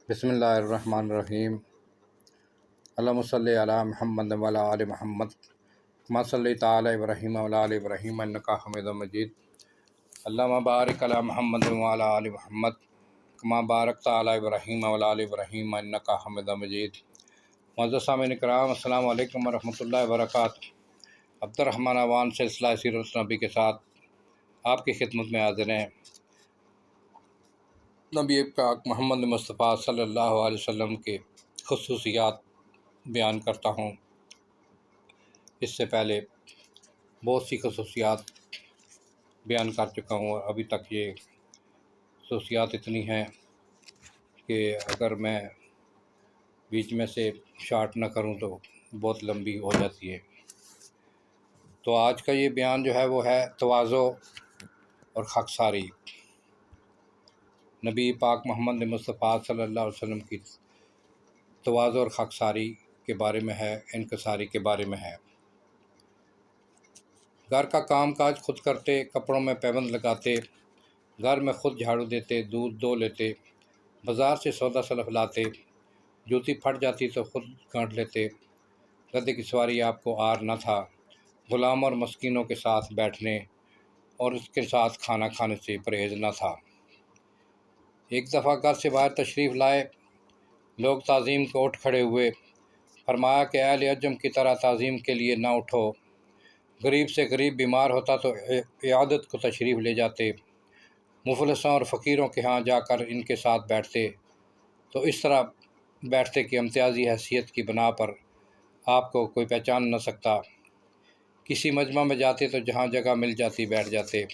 بسم اللہ الرحمن الرحیم۔ اللہم صلی علی محمد وعلی آل محمد کما صلیت علی ابراہیم وعلی آل ابراہیم انک حمید مجید۔ اللہم بارک علی محمد وعلی آل محمد کما بارکت علی ابراہیم وعلی آل ابراہیم انک حمید مجید۔ معزز سامعین کرام، السلام علیکم ورحمۃ اللہ وبرکاتہ۔ عبد الرحمن اوان سلسلہ سیرت النبی کے ساتھ آپ کی خدمت میں حاضر ہیں۔ نبی پاک محمد مصطفیٰ صلی اللہ علیہ وسلم کے خصوصیات بیان کرتا ہوں۔ اس سے پہلے بہت سی خصوصیات بیان کر چکا ہوں اور ابھی تک یہ خصوصیات اتنی ہیں کہ اگر میں بیچ میں سے شارٹ نہ کروں تو بہت لمبی ہو جاتی ہے۔ تو آج کا یہ بیان جو ہے وہ ہے تواضع اور خاکساری۔ نبی پاک محمد مصطفیٰ صلی اللہ علیہ وسلم کی تواضع اور خاکساری کے بارے میں ہے، انکساری کے بارے میں ہے۔ گھر کا کام کاج خود کرتے، کپڑوں میں پیبند لگاتے، گھر میں خود جھاڑو دیتے، دودھ دو لیتے، بازار سے سودا سلف لاتے، جوتی پھٹ جاتی تو خود گانٹھ لیتے، گدھے کی سواری آپ کو عار نہ تھا، غلام اور مسکینوں کے ساتھ بیٹھنے اور اس کے ساتھ کھانا کھانے سے پرہیز نہ تھا۔ ایک دفعہ گھر سے باہر تشریف لائے، لوگ تعظیم کو اٹھ کھڑے ہوئے، فرمایا کہ اہل عجم کی طرح تعظیم کے لیے نہ اٹھو۔ غریب سے غریب بیمار ہوتا تو عیادت کو تشریف لے جاتے، مفلسوں اور فقیروں کے ہاں جا کر ان کے ساتھ بیٹھتے، تو اس طرح بیٹھتے کہ امتیازی حیثیت کی بنا پر آپ کو کوئی پہچان نہ سکتا۔ کسی مجمع میں جاتے تو جہاں جگہ مل جاتی بیٹھ جاتے۔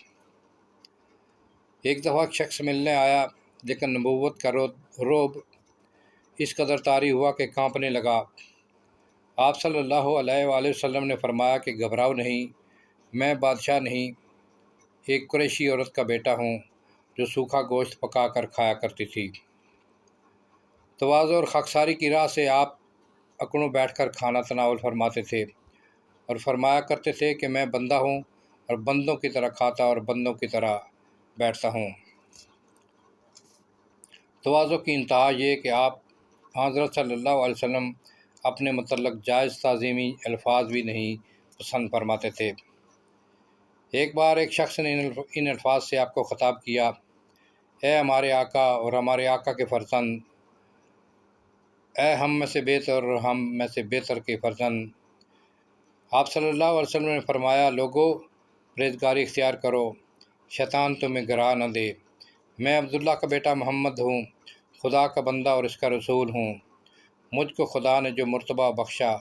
ایک دفعہ شخص ملنے آیا، لیکن نبوت کا رعب اس قدر طاری ہوا کہ کانپنے لگا۔ آپ صلی اللہ علیہ وآلہ وسلم نے فرمایا کہ گھبراؤ نہیں، میں بادشاہ نہیں، ایک قریشی عورت کا بیٹا ہوں جو سوکھا گوشت پکا کر کھایا کرتی تھی۔ تواضع اور خاکساری کی راہ سے آپ اکنوں بیٹھ کر کھانا تناول فرماتے تھے اور فرمایا کرتے تھے کہ میں بندہ ہوں اور بندوں کی طرح کھاتا اور بندوں کی طرح بیٹھتا ہوں۔ تواضع کی انتہا یہ کہ آپ حضرت صلی اللہ علیہ وسلم اپنے متعلق جائز تعظیمی الفاظ بھی نہیں پسند فرماتے تھے۔ ایک بار ایک شخص نے ان الفاظ سے آپ کو خطاب کیا: اے ہمارے آقا اور ہمارے آقا کے فرزند، اے ہم میں سے بہتر اور ہم میں سے بہتر کے فرزند۔ آپ صلی اللہ علیہ وسلم نے فرمایا: لوگو، پرہیزگاری اختیار کرو، شیطان تمہیں گرا نہ دے۔ میں عبداللہ کا بیٹا محمد ہوں، خدا کا بندہ اور اس کا رسول ہوں۔ مجھ کو خدا نے جو مرتبہ بخشا،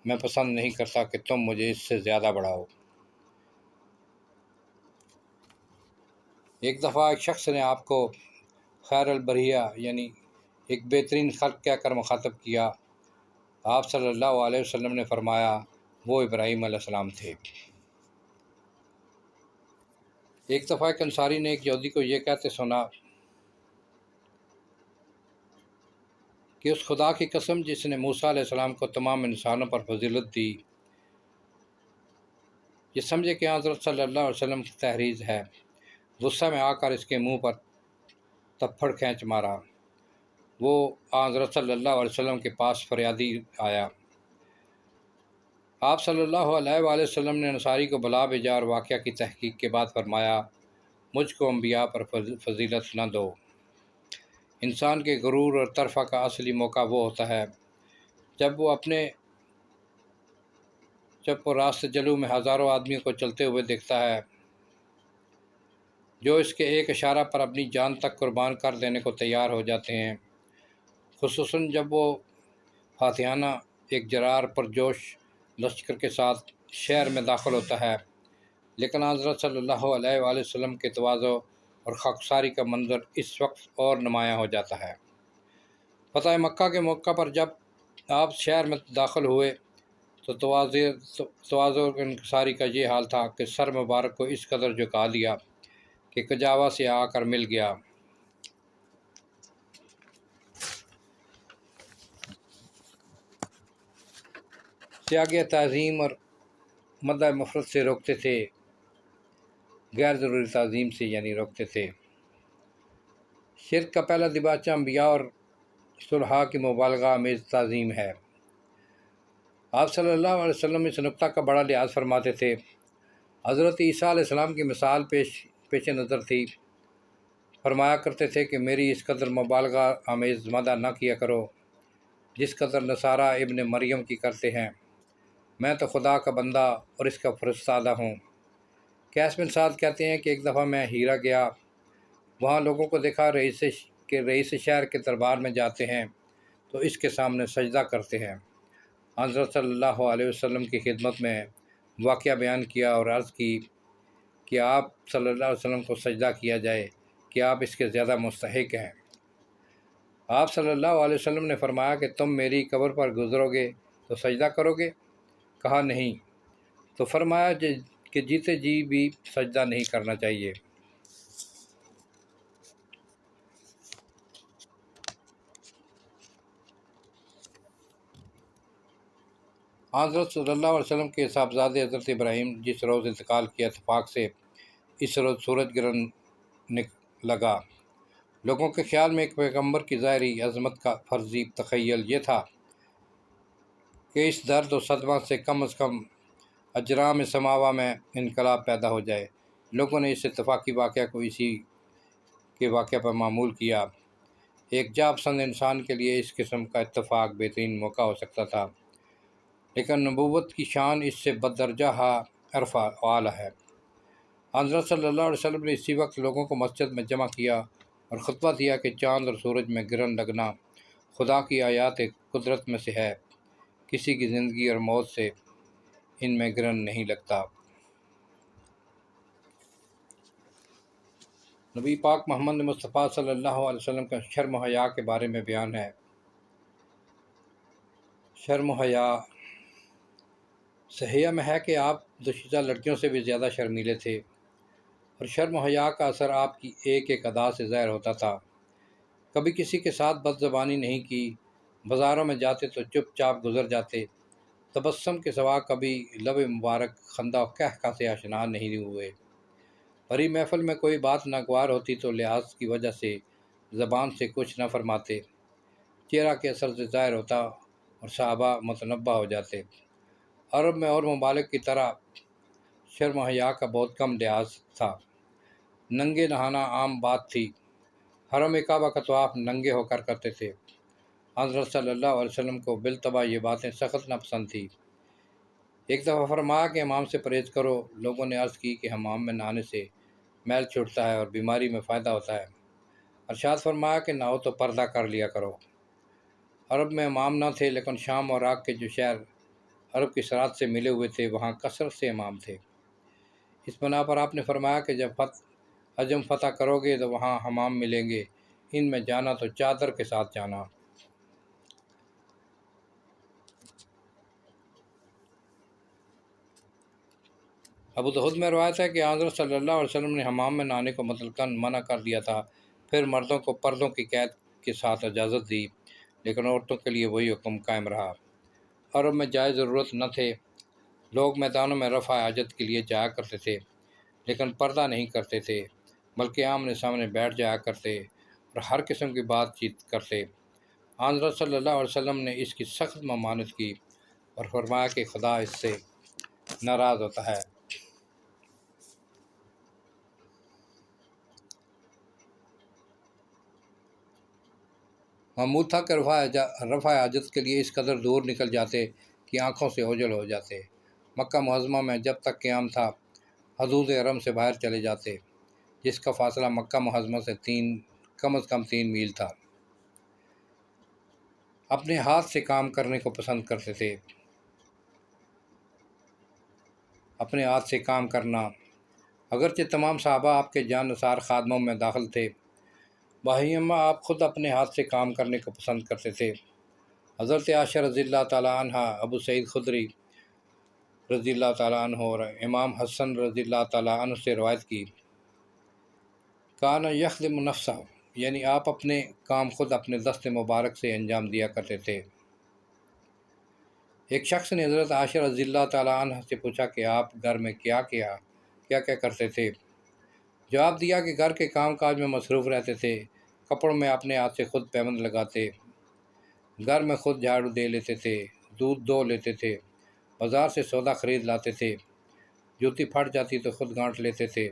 میں پسند نہیں کرتا کہ تم مجھے اس سے زیادہ بڑھاؤ۔ ایک دفعہ ایک شخص نے آپ کو خیر البریہ یعنی ایک بہترین خلق کہہ کر مخاطب کیا۔ آپ صلی اللہ علیہ وسلم نے فرمایا: وہ ابراہیم علیہ السلام تھے۔ ایک دفعہ ایک انصاری نے ایک یہودی کو یہ کہتے سنا کہ اس خدا کی قسم جس نے موسیٰ علیہ السلام کو تمام انسانوں پر فضیلت دی، یہ سمجھے کہ حضرت صلی اللہ علیہ وسلم کی تحریر ہے۔ غصہ میں آ کر اس کے منہ پر تھپڑ کھینچ مارا۔ وہ حضرت صلی اللہ علیہ وسلم کے پاس فریادی آیا۔ آپ صلی اللہ علیہ وآلہ وسلم نے انصاری کو بلا بھیجا اور واقعہ کی تحقیق کے بعد فرمایا: مجھ کو انبیاء پر فضیلت نہ دو۔ انسان کے غرور اور ترفع کا اصلی موقع وہ ہوتا ہے جب وہ راست جلو میں ہزاروں آدمیوں کو چلتے ہوئے دیکھتا ہے جو اس کے ایک اشارہ پر اپنی جان تک قربان کر دینے کو تیار ہو جاتے ہیں، خصوصاً جب وہ فاتحانہ ایک جرار پرجوش لشکر کے ساتھ شہر میں داخل ہوتا ہے۔ لیکن حضرت صلی اللہ علیہ وآلہ وسلم کے تواضع اور خاکساری کا منظر اس وقت اور نمایاں ہو جاتا ہے۔ فتح مکہ کے موقع پر جب آپ شہر میں داخل ہوئے تو تواضع اور انکساری کا یہ حال تھا کہ سر مبارک کو اس قدر جھکا دیا کہ کجاوا سے آ کر مل گیا۔ تیاگ تعظیم اور مدح مفرت سے روکتے تھے، غیر ضروری تعظیم سے روکتے تھے۔ شرک کا پہلا دباچہ انبیاء اور صلحاء کی مبالغہ آمیز تعظیم ہے۔ آپ صلی اللہ علیہ وسلم اس نقطہ کا بڑا لحاظ فرماتے تھے۔ حضرت عیسیٰ علیہ السلام کی مثال پیش نظر تھی۔ فرمایا کرتے تھے کہ میری اس قدر مبالغہ آمیز مدح نہ کیا کرو جس قدر نصارہ ابن مریم کی کرتے ہیں۔ میں تو خدا کا بندہ اور اس کا فرستادہ ہوں۔ قیس بن سعد کہتے ہیں کہ ایک دفعہ میں ہیرا گیا، وہاں لوگوں کو دیکھا رئیس شہر کے دربار میں جاتے ہیں تو اس کے سامنے سجدہ کرتے ہیں۔ حضرت صلی اللہ علیہ وسلم کی خدمت میں واقعہ بیان کیا اور عرض کی کہ آپ صلی اللہ علیہ وسلم کو سجدہ کیا جائے کہ آپ اس کے زیادہ مستحق ہیں۔ آپ صلی اللہ علیہ وسلم نے فرمایا کہ تم میری قبر پر گزرو گے تو سجدہ کرو گے؟ کہا نہیں۔ تو فرمایا کہ جیتے جی بھی سجدہ نہیں کرنا چاہیے۔ حضرت صلی اللہ علیہ وسلم کے صاحبزادے حضرت ابراہیم جس روز انتقال کیا، اتفاق سے اس روز سورج گرہن لگا۔ لوگوں کے خیال میں ایک پیغمبر کی ظاہری عظمت کا فرضی تخیل یہ تھا کہ اس درد و صدمہ سے کم از کم اجرام سماوا میں انقلاب پیدا ہو جائے۔ لوگوں نے اس اتفاقی واقعہ کو اسی کے واقعہ پر معمول کیا۔ ایک جاں پسند انسان کے لیے اس قسم کا اتفاق بہترین موقع ہو سکتا تھا، لیکن نبوت کی شان اس سے بدرجہ عرفہ اعلیٰ ہے۔ حضرت صلی اللہ علیہ وسلم نے اسی وقت لوگوں کو مسجد میں جمع کیا اور خطبہ دیا کہ چاند اور سورج میں گرہن لگنا خدا کی آیات قدرت میں سے ہے، کسی کی زندگی اور موت سے ان میں گرہن نہیں لگتا۔ نبی پاک محمد مصطفیٰ صلی اللہ علیہ وسلم کا شرم و حیا کے بارے میں بیان ہے۔ شرم و حیا صحیح میں ہے کہ آپ دوشیزہ لڑکیوں سے بھی زیادہ شرمیلے تھے، اور شرم و حیا کا اثر آپ کی ایک ایک ادا سے ظاہر ہوتا تھا۔ کبھی کسی کے ساتھ بد زبانی نہیں کی، بازاروں میں جاتے تو چپ چاپ گزر جاتے، تبسم کے سوا کبھی لب مبارک خندہ و قہقہ سے آشنا نہیں ہوئے۔ بڑی محفل میں کوئی بات ناگوار ہوتی تو لحاظ کی وجہ سے زبان سے کچھ نہ فرماتے، چہرہ کے اثر سے ظاہر ہوتا اور صحابہ متنبہ ہو جاتے۔ عرب میں اور ممالک کی طرح شرم و حیا کا بہت کم لحاظ تھا۔ ننگے نہانا عام بات تھی۔ حرم کعبہ کا طواف ننگے ہو کر کرتے تھے۔ حضرت صلی اللہ علیہ وسلم کو بالطبع یہ باتیں سخت ناپسند تھی۔ ایک دفعہ فرمایا کہ حمام سے پرہیز کرو۔ لوگوں نے عرض کی کہ حمام میں نہانے سے میل چھوٹتا ہے اور بیماری میں فائدہ ہوتا ہے۔ ارشاد فرمایا کہ نہاؤ تو پردہ کر لیا کرو۔ عرب میں حمام نہ تھے، لیکن شام اور عراق کے جو شہر عرب کی سرحد سے ملے ہوئے تھے وہاں کثرت سے حمام تھے۔ اس بنا پر آپ نے فرمایا کہ جب عجم فتح کرو گے تو وہاں حمام ملیں گے، ان میں جانا تو چادر کے ساتھ جانا۔ ابو داؤد میں روایت ہے کہ حضرت صلی اللہ علیہ وسلم نے حمام میں نہانے کو مطلقاً منع کر دیا تھا، پھر مردوں کو پردوں کی قید کے ساتھ اجازت دی، لیکن عورتوں کے لیے وہی حکم قائم رہا۔ عرب میں جائے ضرورت نہ تھے، لوگ میدانوں میں رفع حاجت کے لیے جایا کرتے تھے، لیکن پردہ نہیں کرتے تھے، بلکہ آمنے سامنے بیٹھ جایا کرتے اور ہر قسم کی بات چیت کرتے۔ حضرت صلی اللہ علیہ وسلم نے اس کی سخت ممانعت کی اور فرمایا کہ خدا اس سے ناراض ہوتا ہے۔ معمول تھا کہ رفع حاجت کے لیے اس قدر دور نکل جاتے کہ آنکھوں سے اوجھل ہو جاتے۔ مکہ معظمہ میں جب تک قیام تھا حدود حرم سے باہر چلے جاتے، جس کا فاصلہ مکہ معظمہ سے کم از کم 3 میل تھا۔ اپنے ہاتھ سے کام کرنے کو پسند کرتے تھے۔ اپنے ہاتھ سے کام کرنا، اگرچہ تمام صحابہ آپ کے جان نثار خادموں میں داخل تھے، باہم آپ خود اپنے ہاتھ سے کام کرنے کو پسند کرتے تھے۔ حضرت عائشہ رضی اللہ تعالیٰ عنہ، ابو سعید خدری رضی اللہ تعالیٰ عنہ اور امام حسن رضی اللہ تعالیٰ عنہ سے روایت کی، کان یخدم نفسہ، یعنی آپ اپنے کام خود اپنے دست مبارک سے انجام دیا کرتے تھے۔ ایک شخص نے حضرت عائشہ رضی اللہ تعالیٰ عنہ سے پوچھا کہ آپ گھر میں کیا کرتے تھے؟ جواب دیا کہ گھر کے کام کاج میں مصروف رہتے تھے، کپڑوں میں اپنے ہاتھ سے خود پیوند لگاتے، گھر میں خود جھاڑو دے لیتے تھے، دودھ دو لیتے تھے، بازار سے سودا خرید لاتے تھے، جوتی پھٹ جاتی تو خود گانٹ لیتے تھے،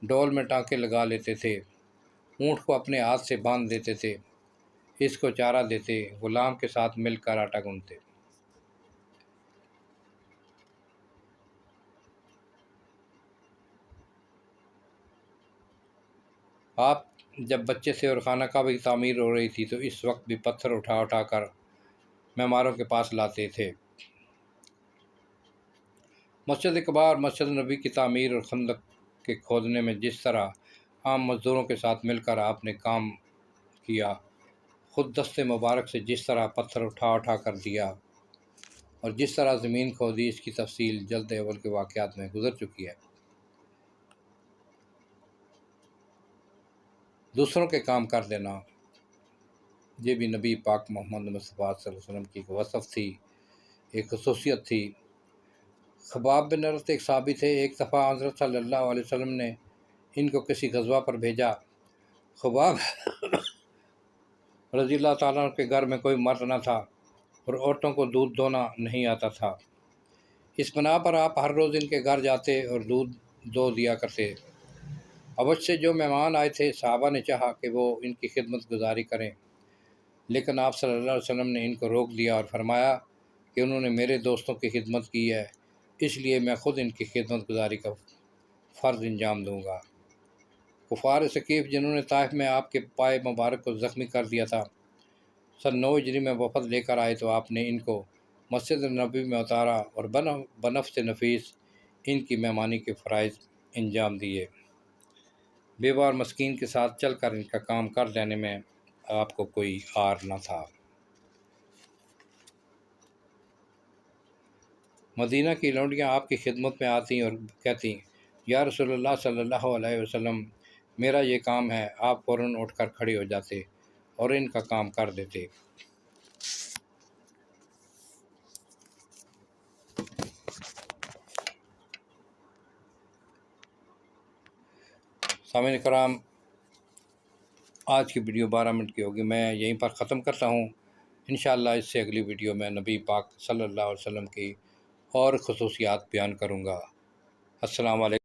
ڈول میں ٹانکے لگا لیتے تھے، اونٹ کو اپنے ہاتھ سے باندھ دیتے تھے، اس کو چارہ دیتے، غلام کے ساتھ مل کر آٹا گونتے۔ آپ جب بچے سے اور خانہ کعبہ کی تعمیر ہو رہی تھی تو اس وقت بھی پتھر اٹھا اٹھا کر معماروں کے پاس لاتے تھے۔ مسجد قباء اور مسجد نبی کی تعمیر اور خندق کے کھودنے میں جس طرح عام مزدوروں کے ساتھ مل کر آپ نے کام کیا، خود دست مبارک سے جس طرح پتھر اٹھا اٹھا کر دیا اور جس طرح زمین کھودی، اس کی تفصیل جلد اول کے واقعات میں گزر چکی ہے۔ دوسروں کے کام کر دینا، یہ بھی نبی پاک محمد مصطفیٰ صلی اللہ علیہ وسلم کی ایک وصف تھی، ایک خصوصیت تھی۔ خباب بن ارت ایک صحابی تھے۔ ایک دفعہ حضرت صلی اللہ علیہ وسلم نے ان کو کسی غزوہ پر بھیجا۔ خباب رضی اللہ تعالیٰ عنہ کے گھر میں کوئی مرد نہ تھا اور عورتوں کو دودھ دھونا نہیں آتا تھا۔ اس بنا پر آپ ہر روز ان کے گھر جاتے اور دودھ دو دیا کرتے۔ حبش سے جو مہمان آئے تھے، صحابہ نے چاہا کہ وہ ان کی خدمت گزاری کریں، لیکن آپ صلی اللہ علیہ وسلم نے ان کو روک دیا اور فرمایا کہ انہوں نے میرے دوستوں کی خدمت کی ہے، اس لیے میں خود ان کی خدمت گزاری کا فرض انجام دوں گا۔ کفار ثقیف جنہوں نے طائف میں آپ کے پائے مبارک کو زخمی کر دیا تھا، سن 9 ہجری میں وفد لے کر آئے تو آپ نے ان کو مسجد نبوی میں اتارا اور بنفس نفیس ان کی مہمانی کے فرائض انجام دیے۔ بیوہ اور مسکین کے ساتھ چل کر ان کا کام کر دینے میں آپ کو کوئی عار نہ تھا۔ مدینہ کی لونڈیاں آپ کی خدمت میں آتیں اور کہتیں، یا رسول اللہ صلی اللہ علیہ وسلم، میرا یہ کام ہے۔ آپ فوراً اٹھ کر کھڑے ہو جاتے اور ان کا کام کر دیتے۔ سامعین کرام، آج کی ویڈیو 12 منٹ کی ہوگی، میں یہیں پر ختم کرتا ہوں۔ انشاءاللہ اس سے اگلی ویڈیو میں نبی پاک صلی اللہ علیہ وسلم کی اور خصوصیات بیان کروں گا۔ السلام علیکم۔